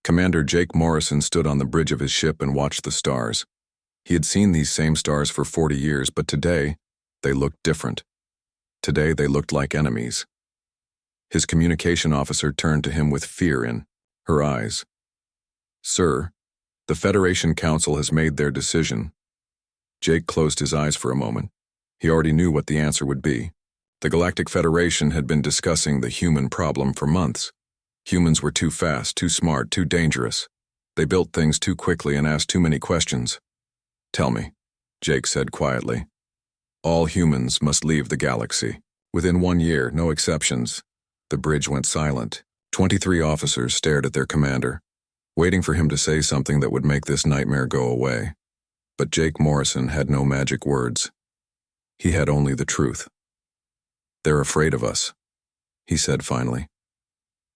Commander Jake Morrison stood on the bridge of his ship and watched the stars. He had seen these same stars for 40 years, but today, they looked different. Today, they looked like enemies. His communication officer turned to him with fear in her eyes. "Sir, the Federation Council has made their decision." Jake closed his eyes for a moment. He already knew what the answer would be. The Galactic Federation had been discussing the human problem for months. Humans were too fast, too smart, too dangerous. They built things too quickly and asked too many questions. "Tell me," Jake said quietly. "All humans must leave the galaxy. Within 1 year, no exceptions." The bridge went silent. 23 officers stared at their commander, waiting for him to say something that would make this nightmare go away. But Jake Morrison had no magic words. He had only the truth. "They're afraid of us," he said finally.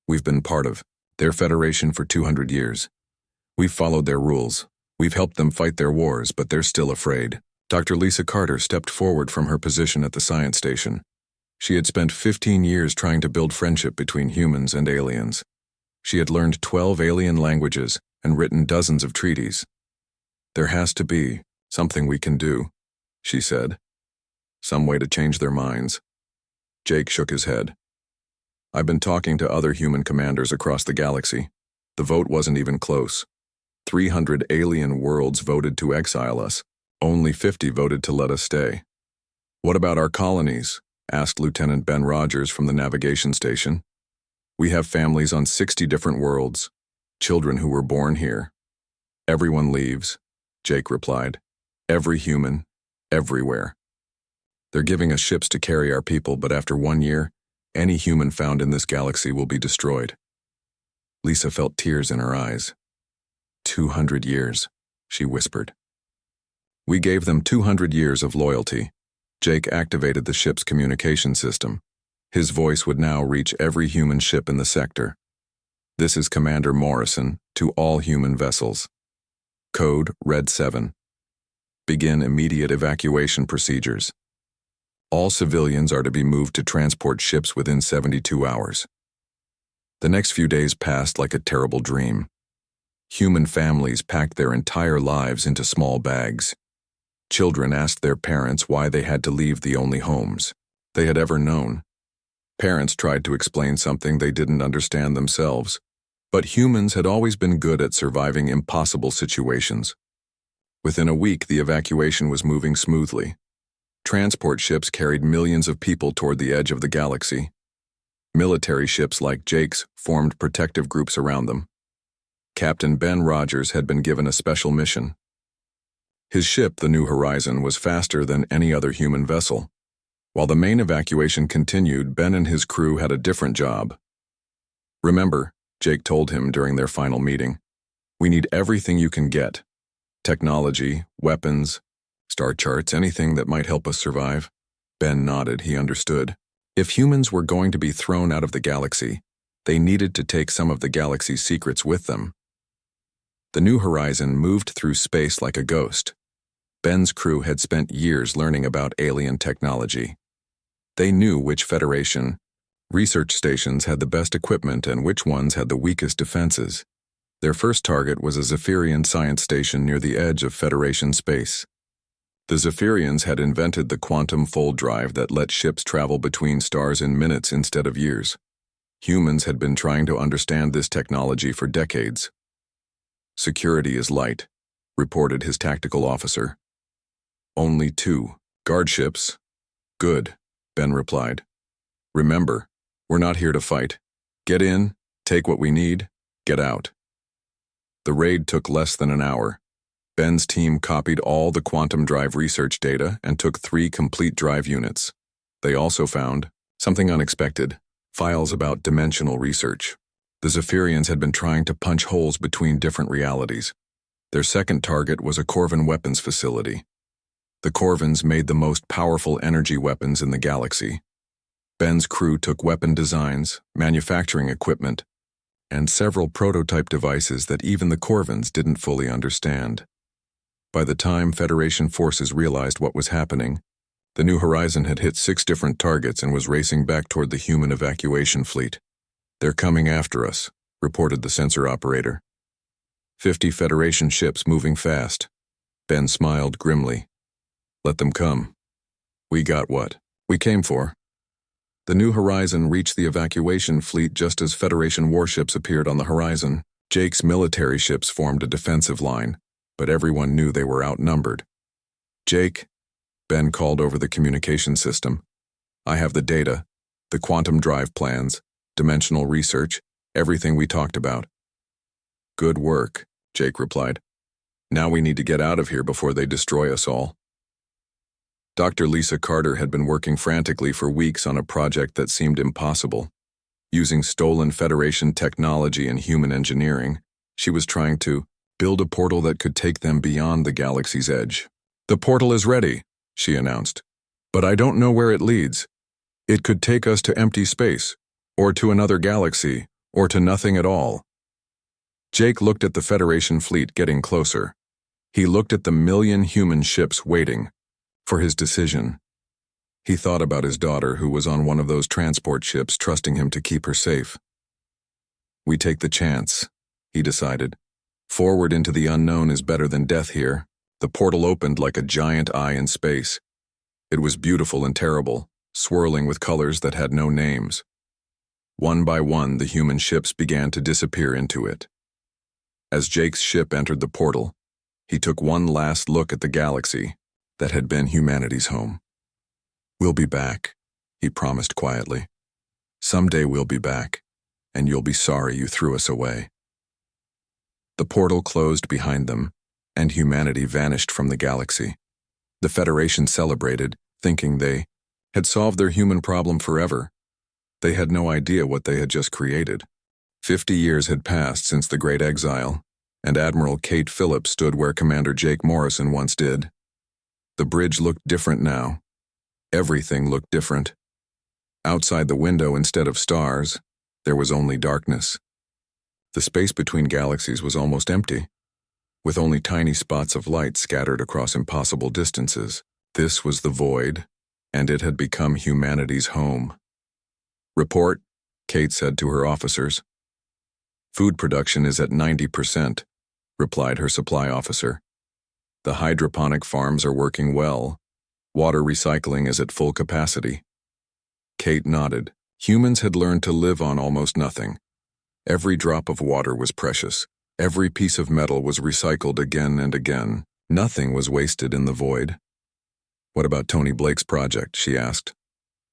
"We've been part of their federation for 200 years. We've followed their rules. We've helped them fight their wars, but they're still afraid." Dr. Lisa Carter stepped forward from her position at the science station. She had spent 15 years trying to build friendship between humans and aliens. She had learned 12 alien languages and written dozens of treaties. "There has to be something we can do," she said. "Some way to change their minds." Jake shook his head. "I've been talking to other human commanders across the galaxy. The vote wasn't even close. 300 alien worlds voted to exile us. Only 50 voted to let us stay." "What about our colonies?" asked Lieutenant Ben Rogers from the navigation station. "We have families on 60 different worlds, children who were born here." "Everyone leaves," Jake replied. "Every human, everywhere. They're giving us ships to carry our people, but after 1 year, any human found in this galaxy will be destroyed." Lisa felt tears in her eyes. 200 years, she whispered. "We gave them 200 years of loyalty." Jake activated the ship's communication system. His voice would now reach every human ship in the sector. "This is Commander Morrison to all human vessels. Code Red 7. Begin immediate evacuation procedures. All civilians are to be moved to transport ships within 72 hours. The next few days passed like a terrible dream. Human families packed their entire lives into small bags. Children asked their parents why they had to leave the only homes they had ever known. Parents tried to explain something they didn't understand themselves, but humans had always been good at surviving impossible situations. Within a week, the evacuation was moving smoothly. Transport ships carried millions of people toward the edge of the galaxy. Military ships like Jake's formed protective groups around them. Captain Ben Rogers had been given a special mission. His ship, the New Horizon, was faster than any other human vessel. While the main evacuation continued, Ben and his crew had a different job. "Remember," Jake told him during their final meeting, "we need everything you can get. Technology, weapons, star charts, anything that might help us survive." Ben nodded. He understood. If humans were going to be thrown out of the galaxy, they needed to take some of the galaxy's secrets with them. The New Horizon moved through space like a ghost. Ben's crew had spent years learning about alien technology. They knew which Federation research stations had the best equipment and which ones had the weakest defenses. Their first target was a Zephyrian science station near the edge of Federation space. The Zephyrians had invented the quantum fold drive that let ships travel between stars in minutes instead of years. Humans had been trying to understand this technology for decades. "Security is light," reported his tactical officer. "Only 2 guard ships." "Good," Ben replied. "Remember, we're not here to fight. Get in, take what we need, get out." The raid took less than an hour. Ben's team copied all the quantum drive research data and took 3 complete drive units. They also found something unexpected: files about dimensional research. The Zephyrians had been trying to punch holes between different realities. Their second target was a Corvin weapons facility. The Corvins made the most powerful energy weapons in the galaxy. Ben's crew took weapon designs, manufacturing equipment, and several prototype devices that even the Corvins didn't fully understand. By the time Federation forces realized what was happening, the New Horizon had hit 6 different targets and was racing back toward the human evacuation fleet. "They're coming after us," reported the sensor operator. 50 Federation ships moving fast. Ben smiled grimly. Let them come. We got what we came for. The New Horizon reached the evacuation fleet just as Federation warships appeared on the horizon. Jake's military ships formed a defensive line, but everyone knew they were outnumbered. Jake, Ben called over the communication system. I have the data, the quantum drive plans, dimensional research, everything we talked about. Good work, Jake replied. Now we need to get out of here before they destroy us all. Dr. Lisa Carter had been working frantically for weeks on a project that seemed impossible. Using stolen Federation technology and human engineering, she was trying to build a portal that could take them beyond the galaxy's edge. The portal is ready, she announced. But I don't know where it leads. It could take us to empty space, or to another galaxy, or to nothing at all. Jake looked at the Federation fleet getting closer. He looked at the million human ships waiting for his decision. He thought about his daughter who was on one of those transport ships trusting him to keep her safe. We take the chance, he decided. Forward into the unknown is better than death here. The portal opened like a giant eye in space. It was beautiful and terrible, swirling with colors that had no names. One by one, the human ships began to disappear into it. As Jake's ship entered the portal, he took one last look at the galaxy that had been humanity's home. We'll be back, he promised quietly. Someday we'll be back, and you'll be sorry you threw us away. The portal closed behind them, and humanity vanished from the galaxy. The Federation celebrated, thinking they had solved their human problem forever. They had no idea what they had just created. 50 years had passed since the Great Exile, and Admiral Kate Phillips stood where Commander Jake Morrison once did. The bridge looked different now. Everything looked different. Outside the window, instead of stars, there was only darkness. The space between galaxies was almost empty, with only tiny spots of light scattered across impossible distances. This was the void, and it had become humanity's home. Report, Kate said to her officers. Food production is at 90%, replied her supply officer. The hydroponic farms are working well. Water recycling is at full capacity. Kate nodded. Humans had learned to live on almost nothing. Every drop of water was precious. Every piece of metal was recycled again and again. Nothing was wasted in the void. What about Tony Blake's project, she asked.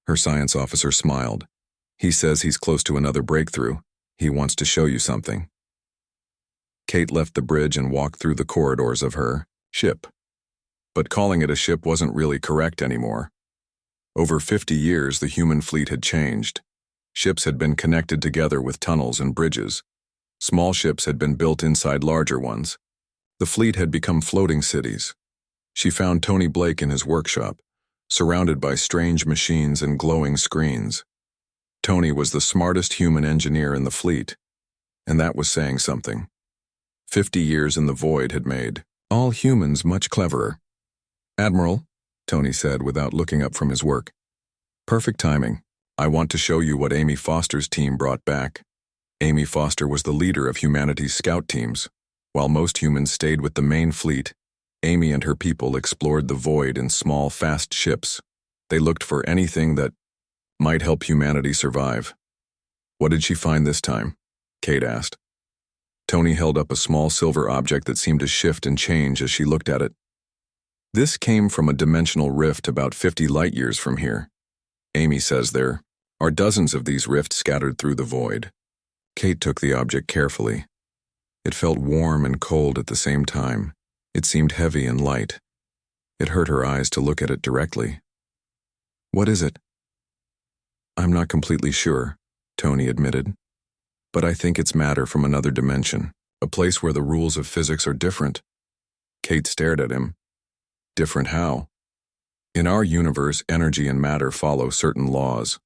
Her science officer smiled. He says he's close to another breakthrough. He wants to show you something. Kate left the bridge and walked through the corridors of her ship. But calling it a ship wasn't really correct anymore. Over 50 years, the human fleet had changed. Ships had been connected together with tunnels and bridges. Small ships had been built inside larger ones. The fleet had become floating cities. She found Tony Blake in his workshop, surrounded by strange machines and glowing screens. Tony was the smartest human engineer in the fleet, and that was saying something. 50 years in the void had made all humans much cleverer. Admiral, Tony said without looking up from his work. Perfect timing. I want to show you what Amy Foster's team brought back. Amy Foster was the leader of humanity's scout teams. While most humans stayed with the main fleet, Amy and her people explored the void in small, fast ships. They looked for anything that might help humanity survive. What did she find this time? Kate asked. Tony held up a small silver object that seemed to shift and change as she looked at it. This came from a dimensional rift about 50 light-years from here. Amy says there are dozens of these rifts scattered through the void. Kate took the object carefully. It felt warm and cold at the same time. It seemed heavy and light. It hurt her eyes to look at it directly. What is it? I'm not completely sure, Tony admitted. But I think it's matter from another dimension, a place where the rules of physics are different. Kate stared at him. Different how? In our universe, energy and matter follow certain laws,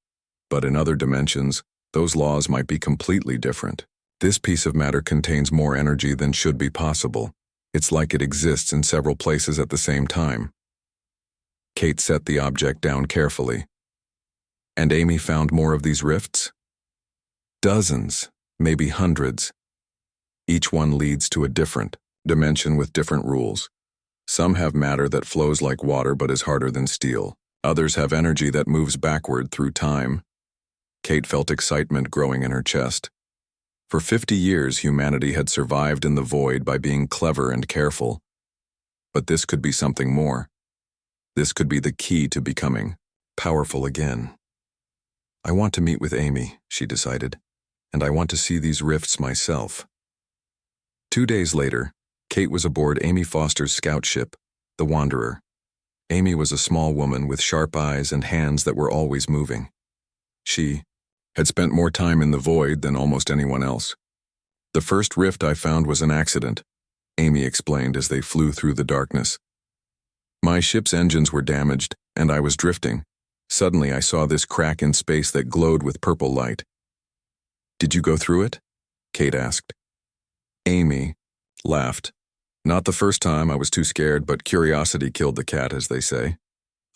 but in other dimensions, those laws might be completely different. This piece of matter contains more energy than should be possible. It's like it exists in several places at the same time. Kate set the object down carefully. And Amy found more of these rifts? Dozens, maybe hundreds. Each one leads to a different dimension with different rules. Some have matter that flows like water but is harder than steel. Others have energy that moves backward through time. Kate felt excitement growing in her chest. For 50 years, humanity had survived in the void by being clever and careful. But this could be something more. This could be the key to becoming powerful again. I want to meet with Amy, she decided, and I want to see these rifts myself. 2 days later, Kate was aboard Amy Foster's scout ship, the Wanderer. Amy was a small woman with sharp eyes and hands that were always moving. She had spent more time in the void than almost anyone else. The first rift I found was an accident, Amy explained as they flew through the darkness. My ship's engines were damaged, and I was drifting. Suddenly I saw this crack in space that glowed with purple light. Did you go through it? Kate asked. Amy laughed. Not the first time, I was too scared, but curiosity killed the cat, as they say.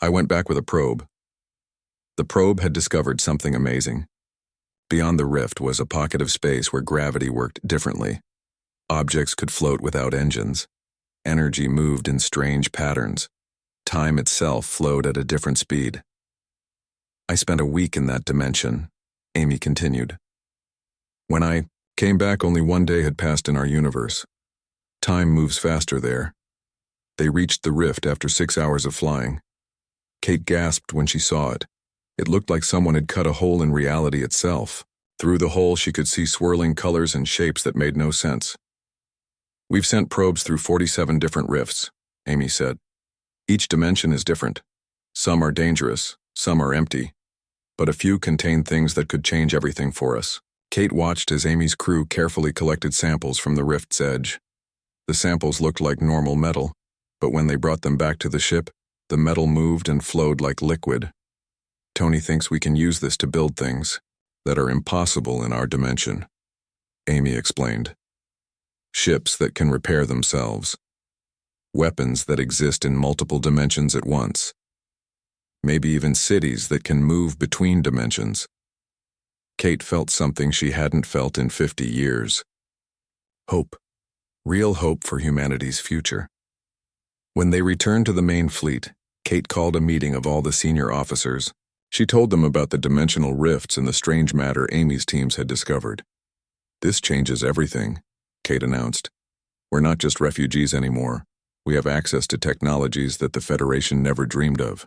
I went back with a probe. The probe had discovered something amazing. Beyond the rift was a pocket of space where gravity worked differently. Objects could float without engines. Energy moved in strange patterns. Time itself flowed at a different speed. I spent a week in that dimension, Amy continued. When I came back, only 1 day had passed in our universe. Time moves faster there. They reached the rift after 6 hours of flying. Kate gasped when she saw it. It looked like someone had cut a hole in reality itself. Through the hole, she could see swirling colors and shapes that made no sense. We've sent probes through 47 different rifts, Amy said. Each dimension is different. Some are dangerous, some are empty, but a few contain things that could change everything for us. Kate watched as Amy's crew carefully collected samples from the rift's edge. The samples looked like normal metal, but when they brought them back to the ship, the metal moved and flowed like liquid. Tony thinks we can use this to build things that are impossible in our dimension, Amy explained. Ships that can repair themselves. Weapons that exist in multiple dimensions at once. Maybe even cities that can move between dimensions. Kate felt something she hadn't felt in 50 years. Hope. Real hope for humanity's future. When they returned to the main fleet, Kate called a meeting of all the senior officers. She told them about the dimensional rifts and the strange matter Amy's teams had discovered. This changes everything, Kate announced. We're not just refugees anymore. We have access to technologies that the Federation never dreamed of.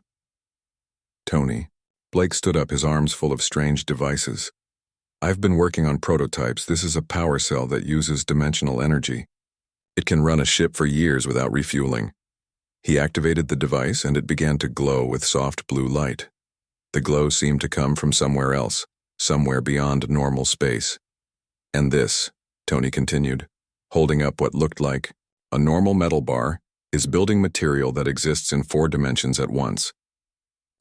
Tony. Blake stood up, his arms full of strange devices. I've been working on prototypes. This is a power cell that uses dimensional energy. It can run a ship for years without refueling. He activated the device and it began to glow with soft blue light. The glow seemed to come from somewhere else, somewhere beyond normal space. And this, Tony continued, holding up what looked like a normal metal bar, is building material that exists in 4 dimensions at once.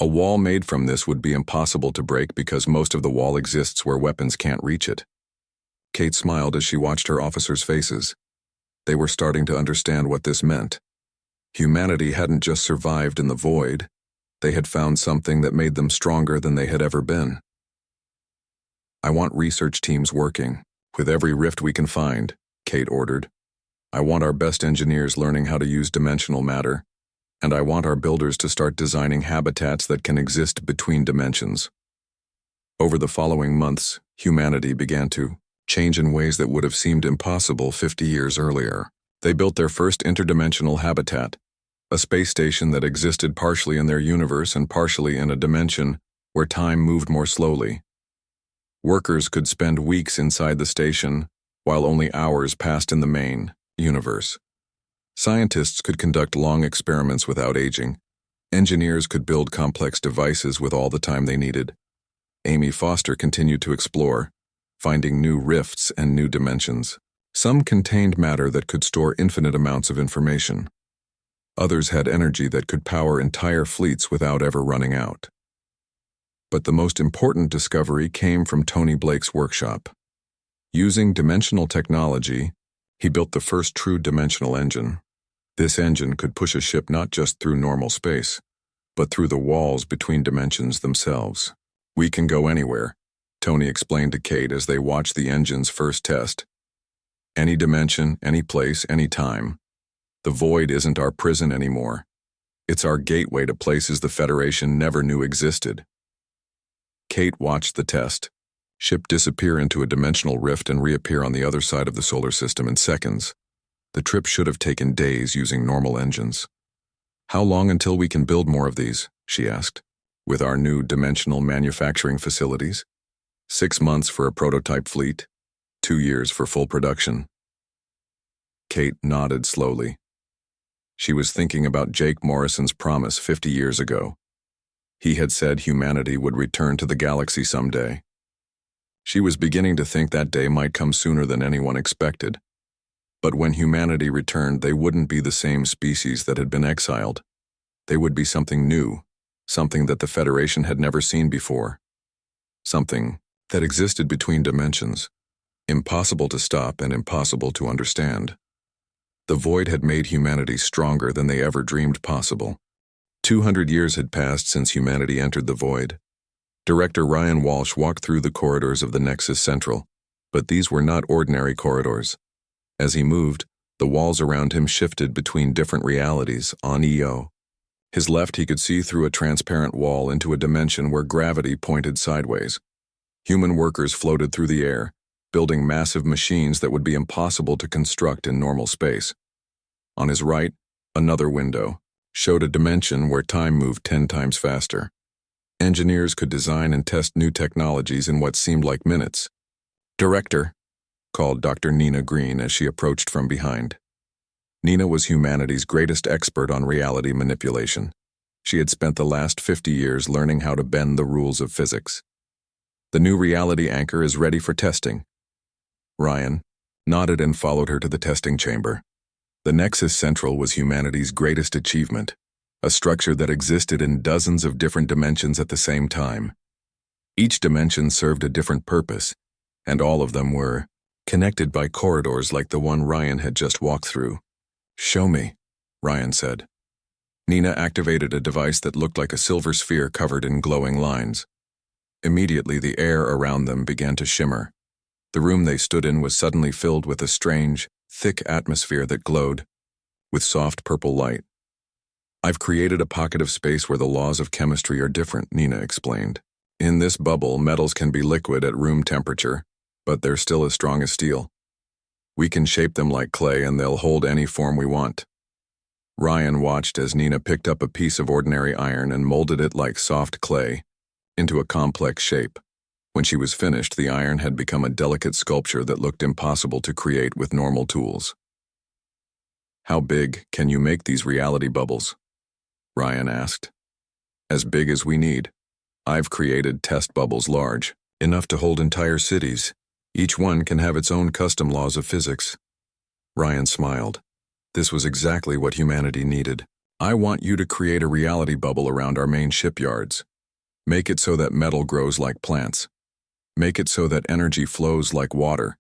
A wall made from this would be impossible to break because most of the wall exists where weapons can't reach it. Kate smiled as she watched her officers' faces. They were starting to understand what this meant. Humanity hadn't just survived in the void. They had found something that made them stronger than they had ever been. I want research teams working, with every rift we can find, Kate ordered. I want our best engineers learning how to use dimensional matter, and I want our builders to start designing habitats that can exist between dimensions. Over the following months, humanity began to change in ways that would have seemed impossible 50 years earlier. They built their first interdimensional habitat, a space station that existed partially in their universe and partially in a dimension where time moved more slowly. Workers could spend weeks inside the station, while only hours passed in the main universe. Scientists could conduct long experiments without aging. Engineers could build complex devices with all the time they needed. Amy Foster continued to explore, finding new rifts and new dimensions. Some contained matter that could store infinite amounts of information. Others had energy that could power entire fleets without ever running out. But the most important discovery came from Tony Blake's workshop. Using dimensional technology, he built the first true dimensional engine. This engine could push a ship not just through normal space, but through the walls between dimensions themselves. We can go anywhere, Tony explained to Kate as they watched the engine's first test. Any dimension, any place, any time. The void isn't our prison anymore. It's our gateway to places the Federation never knew existed. Kate watched the test. Ship disappear into a dimensional rift and reappear on the other side of the solar system in seconds. The trip should have taken days using normal engines. How long until we can build more of these? She asked. With our new dimensional manufacturing facilities? 6 months for a prototype fleet, 2 years for full production. Kate nodded slowly. She was thinking about Jake Morrison's promise 50 years ago. He had said humanity would return to the galaxy someday. She was beginning to think that day might come sooner than anyone expected. But when humanity returned, they wouldn't be the same species that had been exiled. They would be something new, something that the Federation had never seen before. Something that existed between dimensions, impossible to stop and impossible to understand. The void had made humanity stronger than they ever dreamed possible. 200 years had passed since humanity entered the void. Director Ryan Walsh walked through the corridors of the Nexus Central, but these were not ordinary corridors. As he moved, the walls around him shifted between different realities on EO. His left, he could see through a transparent wall into a dimension where gravity pointed sideways. Human workers floated through the air, building massive machines that would be impossible to construct in normal space. On his right, another window showed a dimension where time moved 10 times faster. Engineers could design and test new technologies in what seemed like minutes. "Director," called Dr. Nina Green as she approached from behind. Nina was humanity's greatest expert on reality manipulation. She had spent the last 50 years learning how to bend the rules of physics. "The new reality anchor is ready for testing." Ryan nodded and followed her to the testing chamber. The Nexus Central was humanity's greatest achievement, a structure that existed in dozens of different dimensions at the same time. Each dimension served a different purpose, and all of them were connected by corridors like the one Ryan had just walked through. "Show me," Ryan said. Nina activated a device that looked like a silver sphere covered in glowing lines. Immediately, the air around them began to shimmer. The room they stood in was suddenly filled with a strange, thick atmosphere that glowed with soft purple light. "I've created a pocket of space where the laws of chemistry are different," Nina explained. "In this bubble, metals can be liquid at room temperature, but they're still as strong as steel. We can shape them like clay and they'll hold any form we want." Ryan watched as Nina picked up a piece of ordinary iron and molded it like soft clay into a complex shape. When she was finished, the iron had become a delicate sculpture that looked impossible to create with normal tools. "How big can you make these reality bubbles?" Ryan asked. "As big as we need. I've created test bubbles large, enough to hold entire cities. Each one can have its own custom laws of physics." Ryan smiled. This was exactly what humanity needed. "I want you to create a reality bubble around our main shipyards. Make it so that metal grows like plants. Make it so that energy flows like water.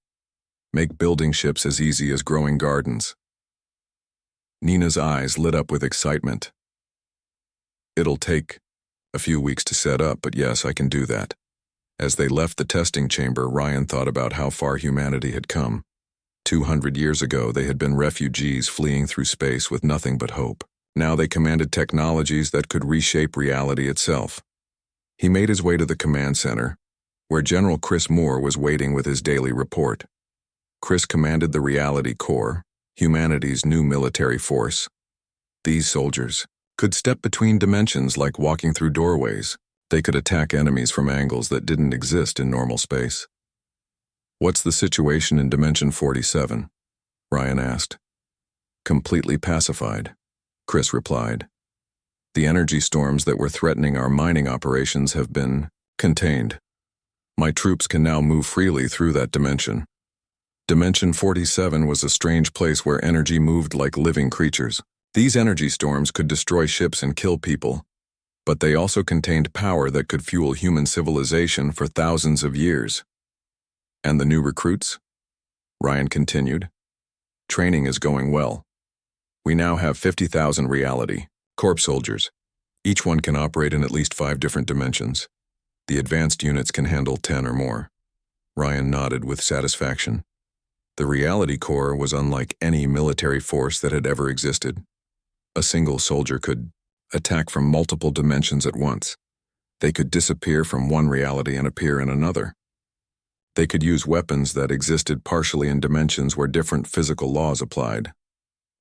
Make building ships as easy as growing gardens." Nina's eyes lit up with excitement. "It'll take a few weeks to set up, but yes, I can do that." As they left the testing chamber, Ryan thought about how far humanity had come. 200 years ago, they had been refugees fleeing through space with nothing but hope. Now they commanded technologies that could reshape reality itself. He made his way to the command center, where General Chris Moore was waiting with his daily report. Chris commanded the Reality Corps, humanity's new military force. These soldiers could step between dimensions like walking through doorways. They could attack enemies from angles that didn't exist in normal space. "What's the situation in Dimension 47? Ryan asked. "Completely pacified," Chris replied. "The energy storms that were threatening our mining operations have been contained. My troops can now move freely through that dimension." Dimension 47 was a strange place where energy moved like living creatures. These energy storms could destroy ships and kill people, but they also contained power that could fuel human civilization for thousands of years. "And the new recruits?" Ryan continued. "Training is going well. We now have 50,000 Reality Corps soldiers. Each one can operate in at least 5 different dimensions. The advanced units can handle 10 or more." Ryan nodded with satisfaction. The reality core was unlike any military force that had ever existed. A single soldier could attack from multiple dimensions at once. They could disappear from one reality and appear in another. They could use weapons that existed partially in dimensions where different physical laws applied.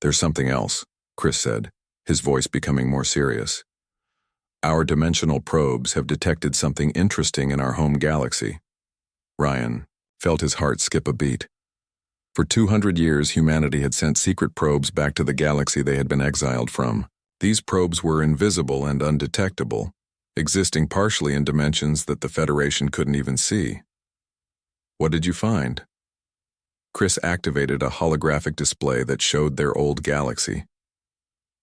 "There's something else," Chris said, his voice becoming more serious. "Our dimensional probes have detected something interesting in our home galaxy." Ryan felt his heart skip a beat. For 200 years, humanity had sent secret probes back to the galaxy they had been exiled from. These probes were invisible and undetectable, existing partially in dimensions that the Federation couldn't even see. "What did you find?" Chris activated a holographic display that showed their old galaxy.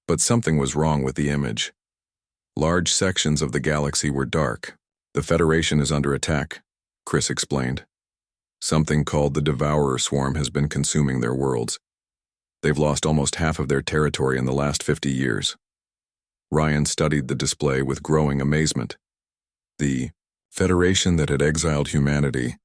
But something was wrong with the image. Large sections of the galaxy were dark. "The Federation is under attack," Chris explained. "Something called the Devourer Swarm has been consuming their worlds. They've lost almost half of their territory in the last 50 years. Ryan studied the display with growing amazement. The Federation that had exiled humanity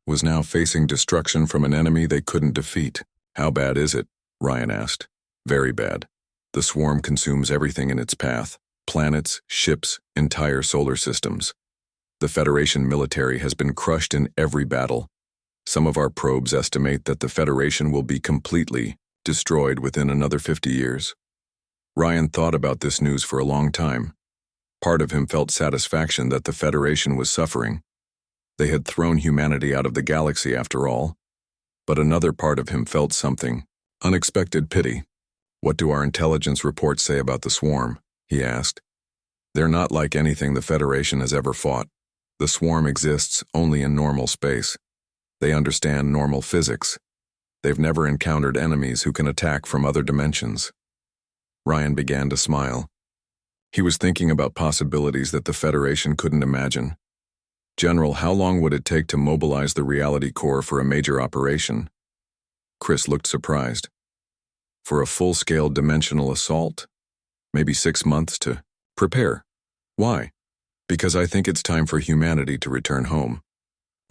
was now facing destruction from an enemy they couldn't defeat. "How bad is it?" Ryan asked. "Very bad. The swarm consumes everything in its path: planets, ships, entire solar systems. The Federation military has been crushed in every battle. Some of our probes estimate that the Federation will be completely destroyed within another 50 years. Ryan thought about this news for a long time. Part of him felt satisfaction that the Federation was suffering. They had thrown humanity out of the galaxy after all. But another part of him felt something: unexpected pity. "What do our intelligence reports say about the swarm?" he asked. "They're not like anything the Federation has ever fought. The swarm exists only in normal space. They understand normal physics. They've never encountered enemies who can attack from other dimensions." Ryan began to smile. He was thinking about possibilities that the Federation couldn't imagine. "General, how long would it take to mobilize the reality core for a major operation?" Chris looked surprised. "For a full-scale dimensional assault? Maybe 6 months to prepare." "Why?" "Because I think it's time for humanity to return home."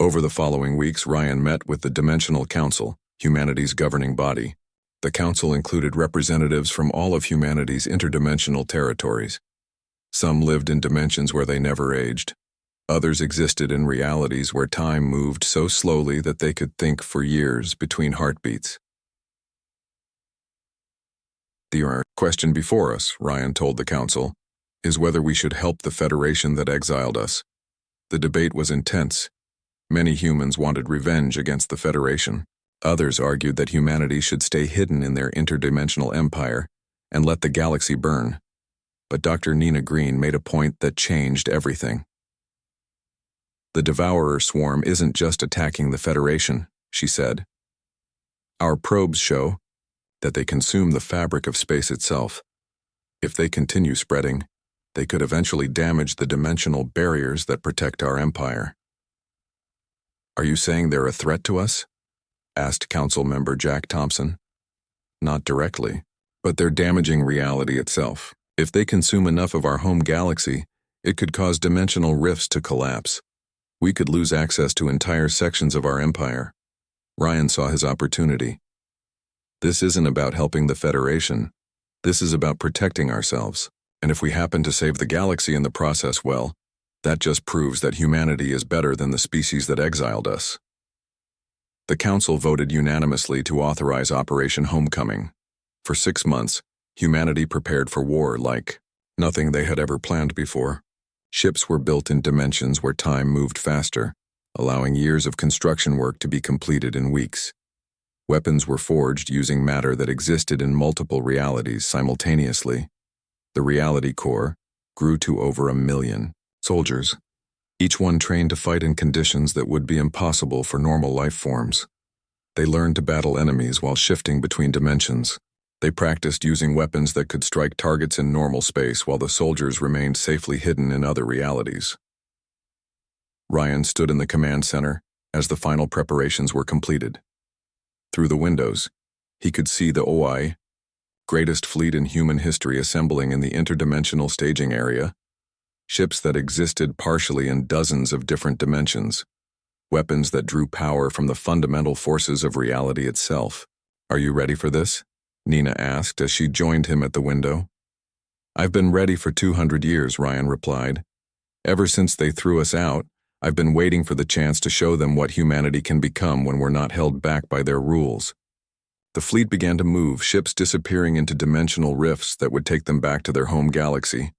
Over the following weeks, Ryan met with the Dimensional Council, humanity's governing body. The council included representatives from all of humanity's interdimensional territories. Some lived in dimensions where they never aged. Others existed in realities where time moved so slowly that they could think for years between heartbeats. "The question before us," Ryan told the council, "is whether we should help the Federation that exiled us." The debate was intense. Many humans wanted revenge against the Federation. Others argued that humanity should stay hidden in their interdimensional empire and let the galaxy burn. But Dr. Nina Green made a point that changed everything. "The Devourer Swarm isn't just attacking the Federation," she said. "Our probes show that they consume the fabric of space itself. If they continue spreading, they could eventually damage the dimensional barriers that protect our empire." "Are you saying they're a threat to us?" asked Council Member Jack Thompson. "Not directly, but they're damaging reality itself. If they consume enough of our home galaxy, it could cause dimensional rifts to collapse. We could lose access to entire sections of our empire." Ryan saw his opportunity. "This isn't about helping the Federation. This is about protecting ourselves. And if we happen to save the galaxy in the process, well, that just proves that humanity is better than the species that exiled us." The council voted unanimously to authorize Operation Homecoming. For 6 months, humanity prepared for war like nothing they had ever planned before. Ships were built in dimensions where time moved faster, allowing years of construction work to be completed in weeks. Weapons were forged using matter that existed in multiple realities simultaneously. The reality core grew to over 1 million soldiers, each one trained to fight in conditions that would be impossible for normal life forms. They learned to battle enemies while shifting between dimensions. They practiced using weapons that could strike targets in normal space while the soldiers remained safely hidden in other realities. Ryan stood in the command center as the final preparations were completed. Through the windows, he could see the OI, greatest fleet in human history, assembling in the interdimensional staging area, ships that existed partially in dozens of different dimensions. weapons that drew power from the fundamental forces of reality itself. "Are you ready for this?" Nina asked as she joined him at the window. "I've been ready for 200 years, Ryan replied. "Ever since they threw us out, I've been waiting for the chance to show them what humanity can become when we're not held back by their rules." The fleet began to move, ships disappearing into dimensional rifts that would take them back to their home galaxy.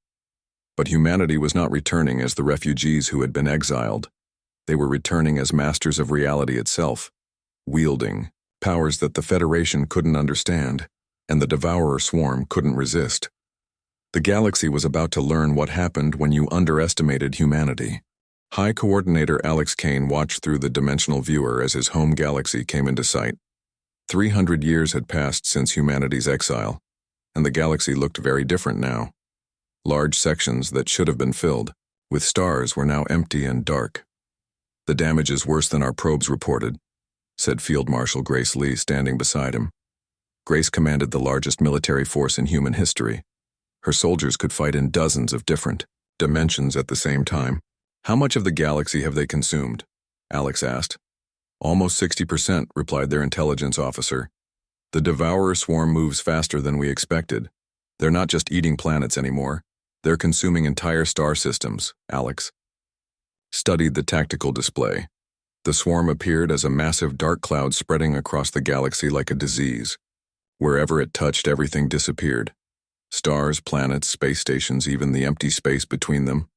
But humanity was not returning as the refugees who had been exiled. They were returning as masters of reality itself, wielding powers that the Federation couldn't understand, and the Devourer swarm couldn't resist. The galaxy was about to learn what happened when you underestimated humanity. High Coordinator Alex Kane watched through the dimensional viewer as his home galaxy came into sight. 300 years had passed since humanity's exile, and the galaxy looked very different now. Large sections that should have been filled with stars were now empty and dark. "The damage is worse than our probes reported," said Field Marshal Grace Lee standing beside him. Grace commanded the largest military force in human history. Her soldiers could fight in dozens of different dimensions at the same time. "How much of the galaxy have they consumed?" Alex asked. "Almost 60%, replied their intelligence officer. "The Devourer swarm moves faster than we expected. They're not just eating planets anymore. They're consuming entire star systems," Alex studied the tactical display. The swarm appeared as a massive dark cloud spreading across the galaxy like a disease. Wherever it touched, everything disappeared. Stars, planets, space stations, even the empty space between them.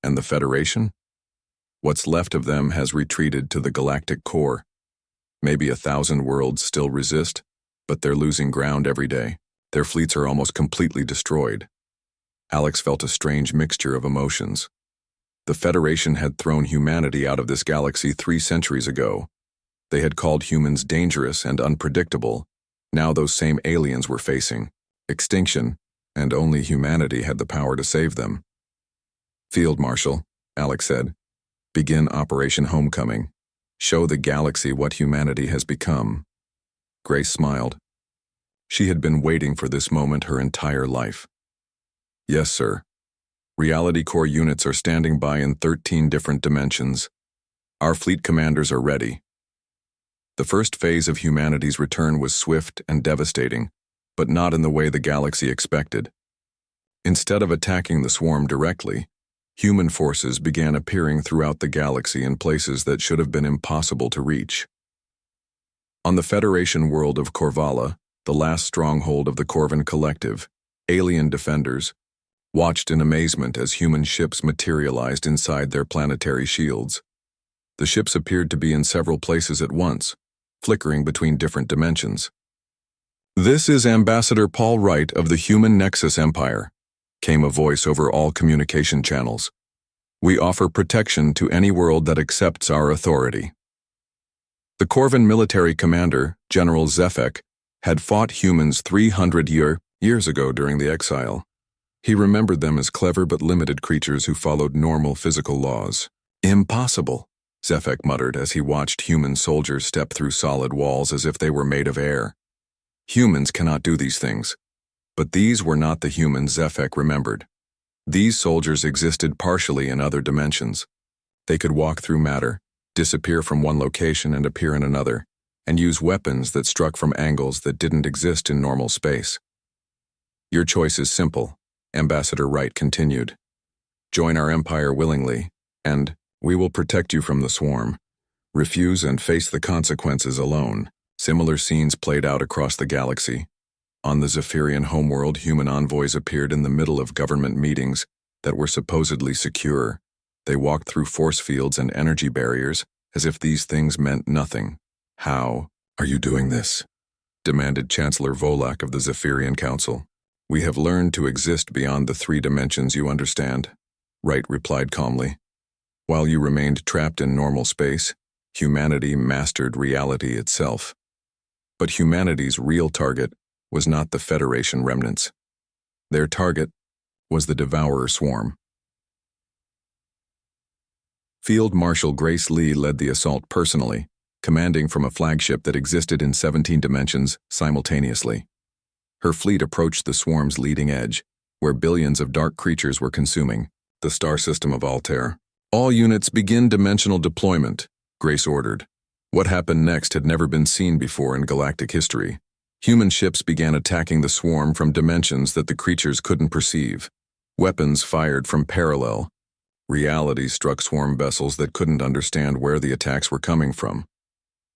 And the Federation? What's left of them has retreated to the galactic core. Maybe 1,000 worlds still resist, but they're losing ground every day. Their fleets are almost completely destroyed. Alex felt a strange mixture of emotions. The Federation had thrown humanity out of this galaxy 3 centuries ago. They had called humans dangerous and unpredictable. Now those same aliens were facing extinction, and only humanity had the power to save them. "Field Marshal," Alex said, "begin Operation Homecoming. Show the galaxy what humanity has become." Grace smiled. She had been waiting for this moment her entire life. "Yes, sir. Reality Core units are standing by in 13 different dimensions. Our fleet commanders are ready." The first phase of humanity's return was swift and devastating, but not in the way the galaxy expected. Instead of attacking the swarm directly, human forces began appearing throughout the galaxy in places that should have been impossible to reach. On the Federation world of Korvala, the last stronghold of the Corvan Collective, alien defenders watched in amazement as human ships materialized inside their planetary shields. The ships appeared to be in several places at once, flickering between different dimensions. "This is Ambassador Paul Wright of the Human Nexus Empire," came a voice over all communication channels. "We offer protection to any world that accepts our authority." The Corvan military commander, General Zefek, had fought humans 300 years ago during the exile. He remembered them as clever but limited creatures who followed normal physical laws. "Impossible," Zefek muttered as he watched human soldiers step through solid walls as if they were made of air. Humans cannot do these things. But these were not the humans Zefek remembered. These soldiers existed partially in other dimensions. They could walk through matter, disappear from one location and appear in another, and use weapons that struck from angles that didn't exist in normal space. "Your choice is simple," Ambassador Wright continued. "Join our empire willingly, and we will protect you from the swarm. Refuse and face the consequences alone." Similar scenes played out across the galaxy. On the Zephyrian homeworld, human envoys appeared in the middle of government meetings that were supposedly secure. They walked through force fields and energy barriers as if these things meant nothing. "How are you doing this?" demanded Chancellor Volak of the Zephyrian Council. "We have learned to exist beyond the 3 dimensions you understand," Wright replied calmly. "While you remained trapped in normal space, humanity mastered reality itself. But humanity's real target was not the Federation remnants. Their target was the Devourer swarm." Field Marshal Grace Lee led the assault personally, commanding from a flagship that existed in 17 dimensions simultaneously. Her fleet approached the swarm's leading edge, where billions of dark creatures were consuming the star system of Altair. "All units begin dimensional deployment," Grace ordered. What happened next had never been seen before in galactic history. Human ships began attacking the swarm from dimensions that the creatures couldn't perceive. Weapons fired from parallel. Reality struck swarm vessels that couldn't understand where the attacks were coming from.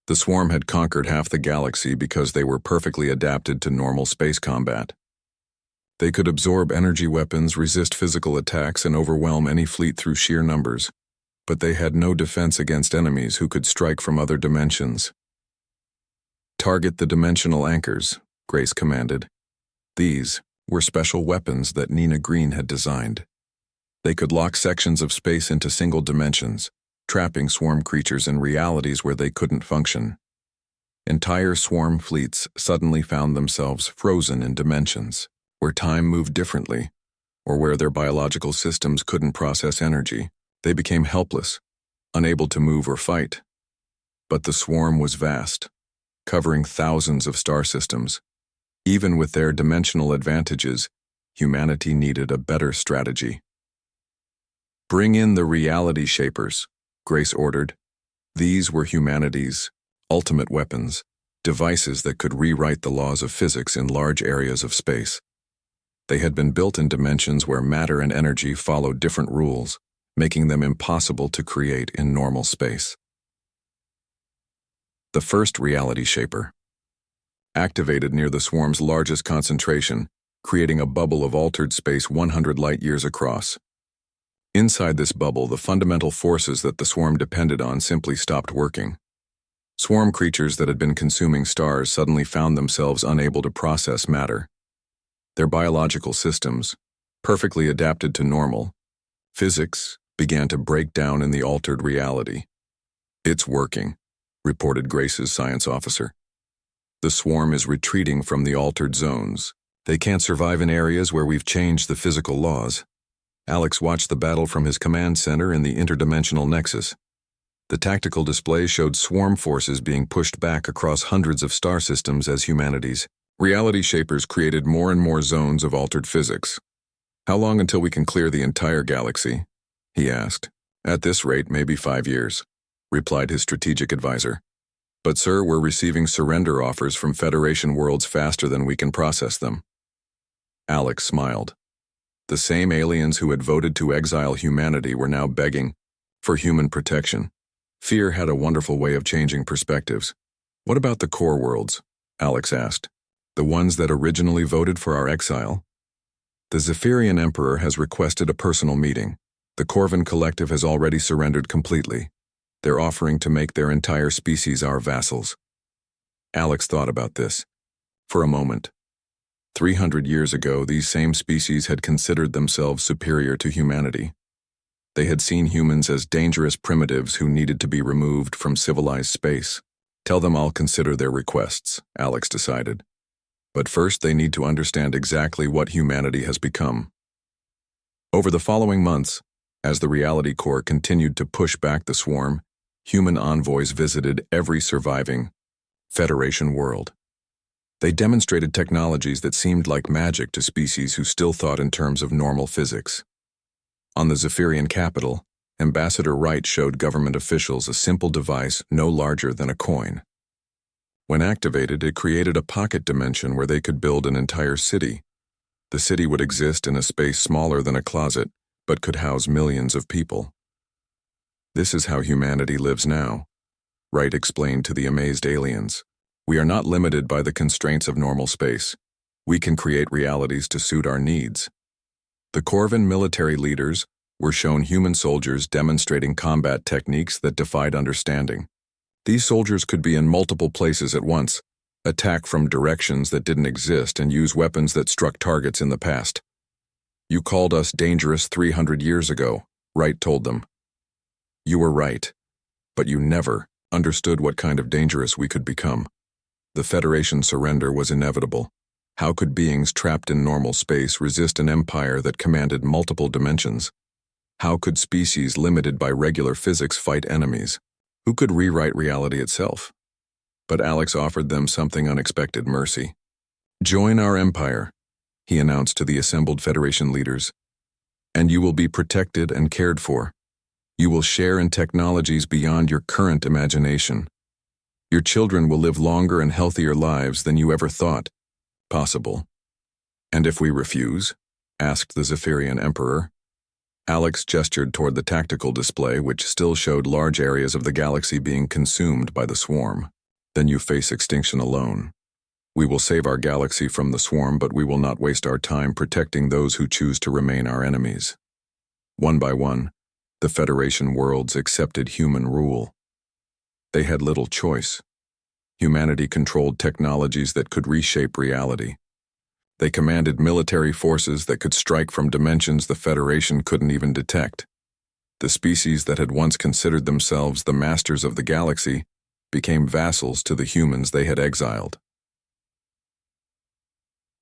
The swarm had conquered half the galaxy because they were perfectly adapted to normal space combat. They could absorb energy weapons, resist physical attacks, and overwhelm any fleet through sheer numbers. But they had no defense against enemies who could strike from other dimensions. Target the dimensional anchors, Grace commanded. These were special weapons that Nina Green had designed. They could lock sections of space into single dimensions, trapping swarm creatures in realities where they couldn't function. Entire swarm fleets suddenly found themselves frozen in dimensions, where time moved differently, or where their biological systems couldn't process energy. They became helpless, unable to move or fight. But the swarm was vast, covering thousands of star systems. Even with their dimensional advantages, humanity needed a better strategy. Bring in the reality shapers, Grace ordered. These were humanity's ultimate weapons, devices that could rewrite the laws of physics in large areas of space. They had been built in dimensions where matter and energy followed different rules, making them impossible to create in normal space. The first reality shaper. Activated near the swarm's largest concentration, creating a bubble of altered space 100 light-years across. Inside this bubble, the fundamental forces that the swarm depended on simply stopped working. Swarm creatures that had been consuming stars suddenly found themselves unable to process matter. Their biological systems, perfectly adapted to normal physics, began to break down in the altered reality. It's working, reported Grace's science officer. The swarm is retreating from the altered zones. They can't survive in areas where we've changed the physical laws. Alex watched the battle from his command center in the interdimensional nexus. The tactical display showed swarm forces being pushed back across hundreds of star systems as humanity's reality shapers created more and more zones of altered physics. How long until we can clear the entire galaxy? He asked. At this rate, maybe 5 years, replied his strategic advisor. But sir, we're receiving surrender offers from Federation worlds faster than we can process them. Alex smiled. The same aliens who had voted to exile humanity were now begging for human protection. Fear had a wonderful way of changing perspectives. What about the core worlds? Alex asked. The ones that originally voted for our exile? The Zephyrian Emperor has requested a personal meeting. The Corvin Collective has already surrendered completely. They're offering to make their entire species our vassals. Alex thought about this for a moment. 300 years ago, these same species had considered themselves superior to humanity. They had seen humans as dangerous primitives who needed to be removed from civilized space. Tell them I'll consider their requests, Alex decided. But first they need to understand exactly what humanity has become. Over the following months, as the Reality Corps continued to push back the swarm, human envoys visited every surviving Federation world. They demonstrated technologies that seemed like magic to species who still thought in terms of normal physics. On the Zephyrian capital, Ambassador Wright showed government officials a simple device no larger than a coin. When activated, it created a pocket dimension where they could build an entire city. The city would exist in a space smaller than a closet, but could house millions of people. This is how humanity lives now, Wright explained to the amazed aliens. We are not limited by the constraints of normal space. We can create realities to suit our needs. The Corvin military leaders were shown human soldiers demonstrating combat techniques that defied understanding. These soldiers could be in multiple places at once, attack from directions that didn't exist, and use weapons that struck targets in the past. You called us dangerous 300 years ago, Wright told them. You were right, but you never understood what kind of dangerous we could become. The Federation surrender was inevitable. How could beings trapped in normal space resist an empire that commanded multiple dimensions? How could species limited by regular physics fight enemies? Who could rewrite reality itself? But Alex offered them something unexpected: mercy. Join our empire, he announced to the assembled Federation leaders, and you will be protected and cared for. You will share in technologies beyond your current imagination. Your children will live longer and healthier lives than you ever thought possible. And if we refuse? Asked the Zephyrian Emperor. Alex gestured toward the tactical display, which still showed large areas of the galaxy being consumed by the swarm. Then you face extinction alone. We will save our galaxy from the swarm, but we will not waste our time protecting those who choose to remain our enemies. One by one, the Federation worlds accepted human rule. They had little choice. Humanity controlled technologies that could reshape reality. They commanded military forces that could strike from dimensions the Federation couldn't even detect. The species that had once considered themselves the masters of the galaxy became vassals to the humans they had exiled.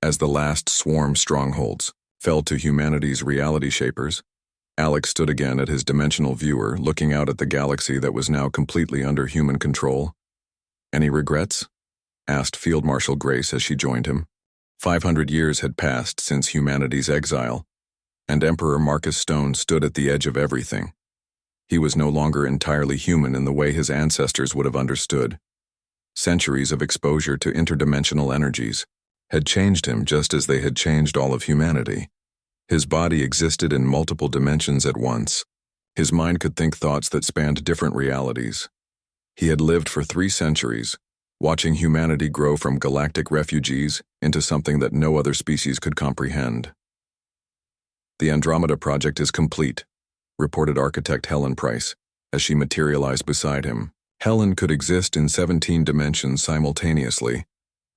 As the last swarm strongholds fell to humanity's reality shapers, Alex stood again at his dimensional viewer, looking out at the galaxy that was now completely under human control. "Any regrets?" asked Field Marshal Grace as she joined him. 500 years had passed since humanity's exile, and Emperor Marcus Stone stood at the edge of everything. He was no longer entirely human in the way his ancestors would have understood. Centuries of exposure to interdimensional energies had changed him just as they had changed all of humanity. His body existed in multiple dimensions at once. His mind could think thoughts that spanned different realities. He had lived for 3 centuries, watching humanity grow from galactic refugees into something that no other species could comprehend. "The Andromeda Project is complete," reported architect Helen Price, as she materialized beside him. Helen could exist in 17 dimensions simultaneously,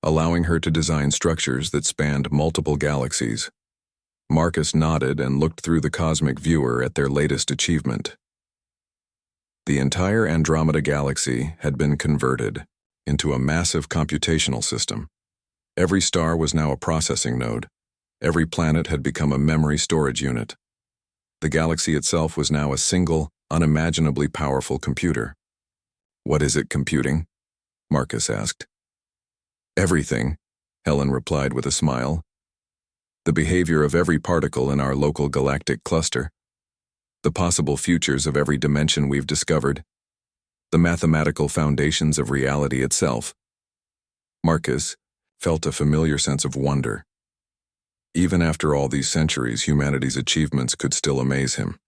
allowing her to design structures that spanned multiple galaxies. Marcus nodded and looked through the cosmic viewer at their latest achievement. The entire Andromeda galaxy had been converted into a massive computational system. Every star was now a processing node. Every planet had become a memory storage unit. The galaxy itself was now a single, unimaginably powerful computer. "What is it computing?" Marcus asked. "Everything," Helen replied with a smile. "The behavior of every particle in our local galactic cluster. The possible futures of every dimension we've discovered. The mathematical foundations of reality itself." Marcus felt a familiar sense of wonder. Even after all these centuries, humanity's achievements could still amaze him.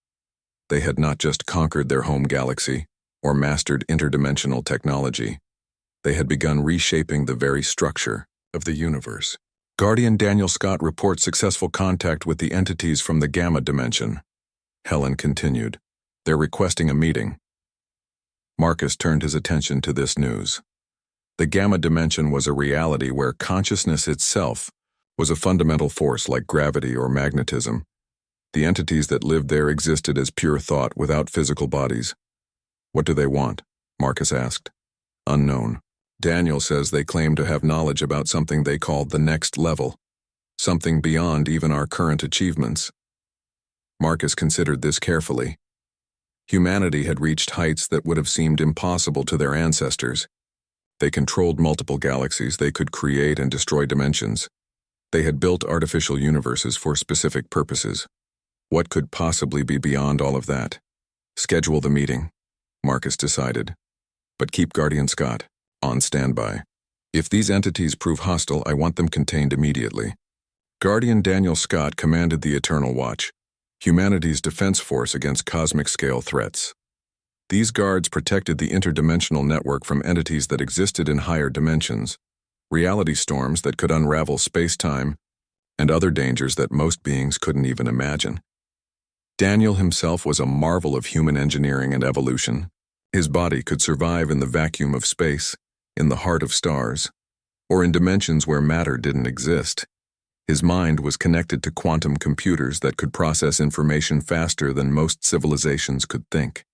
They had not just conquered their home galaxy or mastered interdimensional technology. They had begun reshaping the very structure of the universe. "Guardian Daniel Scott reports successful contact with the entities from the Gamma dimension," Helen continued. "They're requesting a meeting." Marcus turned his attention to this news. The Gamma dimension was a reality where consciousness itself was a fundamental force like gravity or magnetism. The entities that lived there existed as pure thought without physical bodies. "What do they want?" Marcus asked. "Unknown. Daniel says they claim to have knowledge about something they called the next level, something beyond even our current achievements." Marcus considered this carefully. Humanity had reached heights that would have seemed impossible to their ancestors. They controlled multiple galaxies. They could create and destroy dimensions. They had built artificial universes for specific purposes. What could possibly be beyond all of that? "Schedule the meeting," Marcus decided. "But keep Guardian Scott on standby. If these entities prove hostile, I want them contained immediately." Guardian Daniel Scott commanded the Eternal Watch, humanity's defense force against cosmic-scale threats. These guards protected the interdimensional network from entities that existed in higher dimensions, reality storms that could unravel space-time, and other dangers that most beings couldn't even imagine. Daniel himself was a marvel of human engineering and evolution. His body could survive in the vacuum of space, in the heart of stars, or in dimensions where matter didn't exist. His mind was connected to quantum computers that could process information faster than most civilizations could think.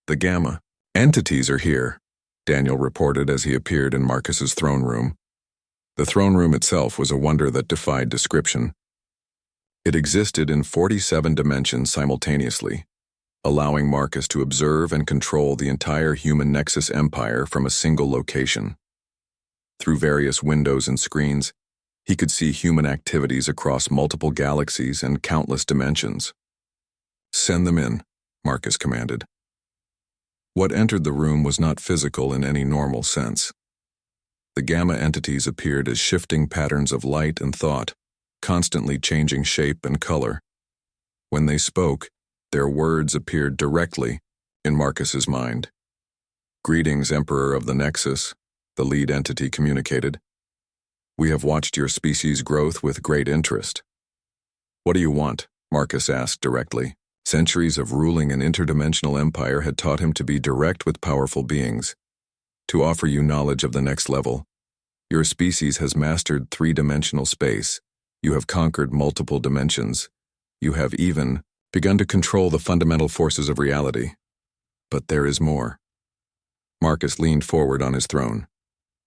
"The Gamma entities are here," Daniel reported as he appeared in Marcus's throne room. The throne room itself was a wonder that defied description. It existed in 47 dimensions simultaneously, allowing Marcus to observe and control the entire human Nexus empire from a single location. Through various windows and screens, he could see human activities across multiple galaxies and countless dimensions. Send them in, Marcus commanded. What entered the room was not physical in any normal sense. The gamma entities appeared as shifting patterns of light and thought, constantly changing shape and color. When they spoke, their words appeared directly in Marcus's mind. "Greetings, Emperor of the Nexus," the lead entity communicated. "We have watched your species' growth with great interest." "What do you want?" Marcus asked directly. Centuries of ruling an interdimensional empire had taught him to be direct with powerful beings. "To offer you knowledge of the next level. Your species has mastered three-dimensional space. You have conquered multiple dimensions. You have even begun to control the fundamental forces of reality. But there is more." Marcus leaned forward on his throne.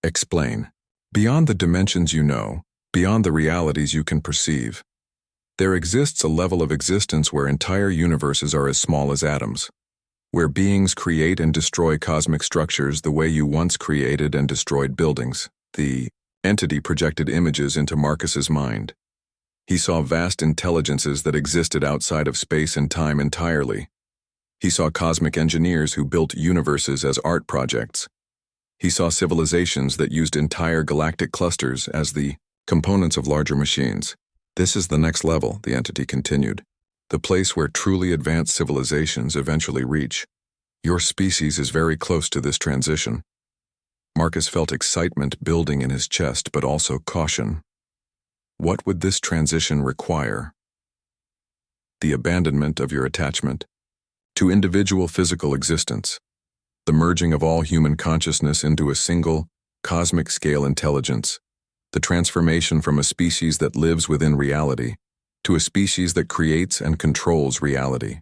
"Explain. Beyond the dimensions you know, beyond the realities you can perceive, there exists a level of existence where entire universes are as small as atoms, where beings create and destroy cosmic structures the way you once created and destroyed buildings." The entity projected images into Marcus's mind. He saw vast intelligences that existed outside of space and time entirely. He saw cosmic engineers who built universes as art projects. He saw civilizations that used entire galactic clusters as the components of larger machines. "This is the next level," the entity continued, "the place where truly advanced civilizations eventually reach. Your species is very close to this transition." Marcus felt excitement building in his chest, but also caution. What would this transition require? The abandonment of your attachment to individual physical existence, the merging of all human consciousness into a single, cosmic-scale intelligence, the transformation from a species that lives within reality to a species that creates and controls reality.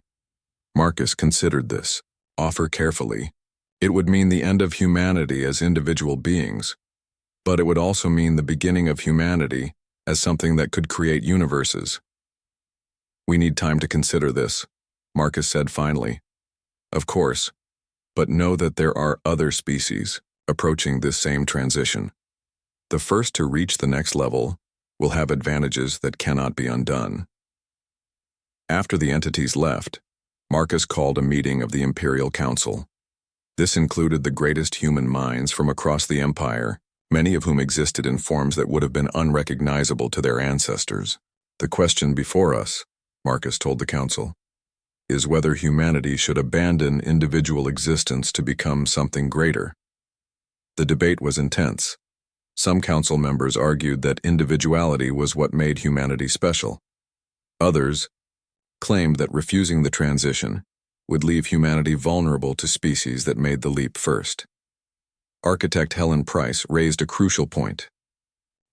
Marcus considered this offer carefully. It would mean the end of humanity as individual beings, but it would also mean the beginning of humanity as something that could create universes. "We need time to consider this," Marcus said finally. "Of course, but know that there are other species approaching this same transition. The first to reach the next level will have advantages that cannot be undone." After the entities left, Marcus called a meeting of the Imperial Council. This included the greatest human minds from across the Empire, many of whom existed in forms that would have been unrecognizable to their ancestors. "The question before us," Marcus told the council, "is whether humanity should abandon individual existence to become something greater." The debate was intense. Some council members argued that individuality was what made humanity special. Others claimed that refusing the transition would leave humanity vulnerable to species that made the leap first. Architect Helen Price raised a crucial point.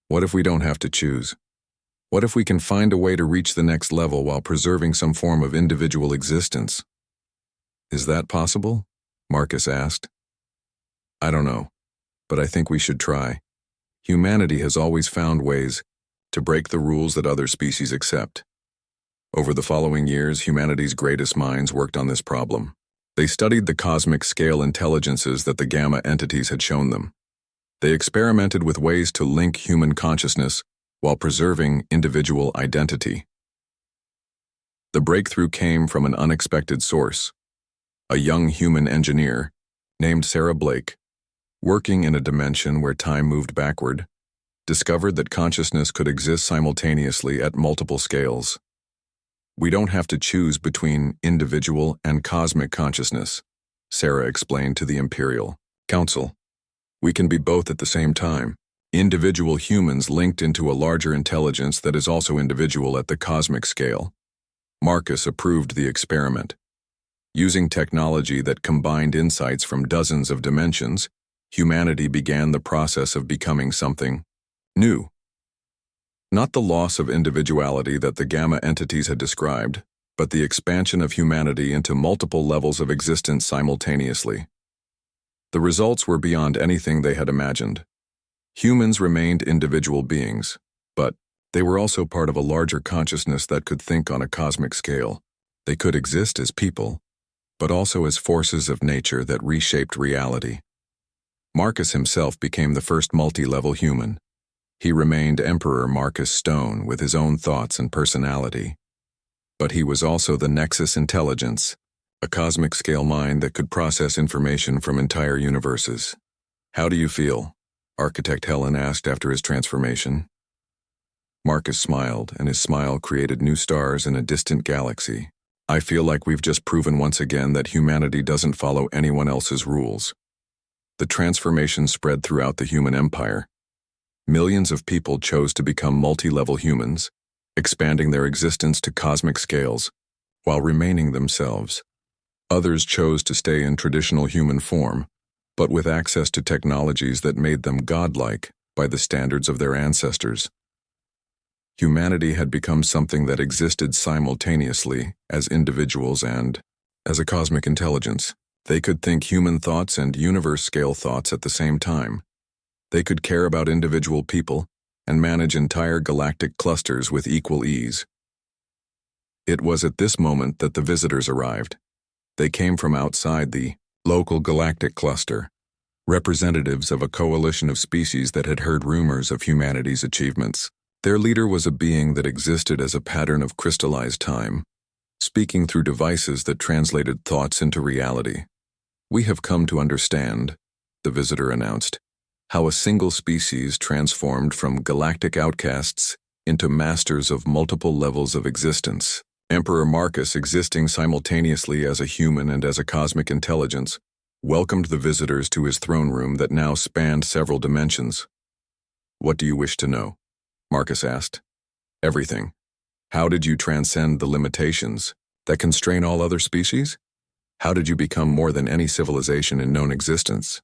"What if we don't have to choose? What if we can find a way to reach the next level while preserving some form of individual existence?" "Is that possible?" Marcus asked. "I don't know, but I think we should try. Humanity has always found ways to break the rules that other species accept." Over the following years, humanity's greatest minds worked on this problem. They studied the cosmic scale intelligences that the gamma entities had shown them. They experimented with ways to link human consciousness while preserving individual identity. The breakthrough came from an unexpected source. A young human engineer named Sarah Blake, working in a dimension where time moved backward, discovered that consciousness could exist simultaneously at multiple scales. "We don't have to choose between individual and cosmic consciousness," Sarah explained to the Imperial Council. "We can be both at the same time, individual humans linked into a larger intelligence that is also individual at the cosmic scale." Marcus approved the experiment. Using technology that combined insights from dozens of dimensions, humanity began the process of becoming something new. Not the loss of individuality that the gamma entities had described, but the expansion of humanity into multiple levels of existence simultaneously. The results were beyond anything they had imagined. Humans remained individual beings, but they were also part of a larger consciousness that could think on a cosmic scale. They could exist as people, but also as forces of nature that reshaped reality. Marcus himself became the first multi-level human. He remained Emperor Marcus Stone with his own thoughts and personality. But he was also the Nexus Intelligence, a cosmic-scale mind that could process information from entire universes. "How do you feel?" Architect Helen asked after his transformation. Marcus smiled, and his smile created new stars in a distant galaxy. "I feel like we've just proven once again that humanity doesn't follow anyone else's rules." The transformation spread throughout the human empire. Millions of people chose to become multi-level humans, expanding their existence to cosmic scales, while remaining themselves. Others chose to stay in traditional human form, but with access to technologies that made them godlike by the standards of their ancestors. Humanity had become something that existed simultaneously as individuals and as a cosmic intelligence. They could think human thoughts and universe-scale thoughts at the same time. They could care about individual people and manage entire galactic clusters with equal ease. It was at this moment that the visitors arrived. They came from outside the local galactic cluster, representatives of a coalition of species that had heard rumors of humanity's achievements. Their leader was a being that existed as a pattern of crystallized time, speaking through devices that translated thoughts into reality. "We have come to understand," the visitor announced, "how a single species transformed from galactic outcasts into masters of multiple levels of existence. Emperor Marcus, existing simultaneously as a human and as a cosmic intelligence, welcomed the visitors to his throne room that now spanned several dimensions." "What do you wish to know?" Marcus asked. "Everything. How did you transcend the limitations that constrain all other species? How did you become more than any civilization in known existence?"